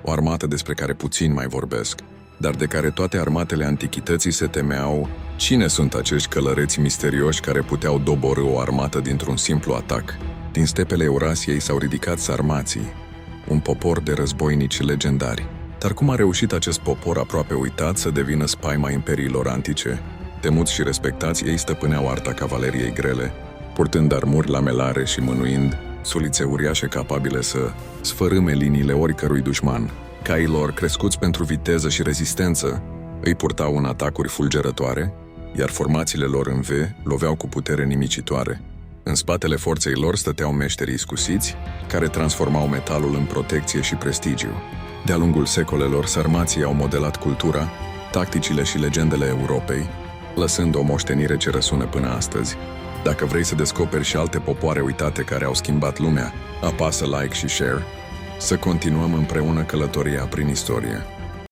o armată despre care puțini mai vorbesc, dar de care toate armatele antichității se temeau. Cine sunt acești călăreți misterioși care puteau doborî o armată dintr-un simplu atac? Din stepele Eurasiei s-au ridicat sarmații, un popor de războinici legendari. Dar cum a reușit acest popor aproape uitat să devină spaima imperiilor antice? Temuți și respectați, ei stăpâneau arta cavaleriei grele, purtând armuri lamelare și mânuind sulițe uriașe capabile să sfărâme liniile oricărui dușman. Caii lor, crescuți pentru viteză și rezistență, îi purtau în atacuri fulgerătoare, iar formațiile lor în V loveau cu putere nimicitoare. În spatele forței lor stăteau meșterii iscusiți, care transformau metalul în protecție și prestigiu. De-a lungul secolelor, sarmații au modelat cultura, tacticile și legendele Europei, lăsând o moștenire ce răsună până astăzi. Dacă vrei să descoperi și alte popoare uitate care au schimbat lumea, apasă like și share. Să continuăm împreună călătoria prin istorie.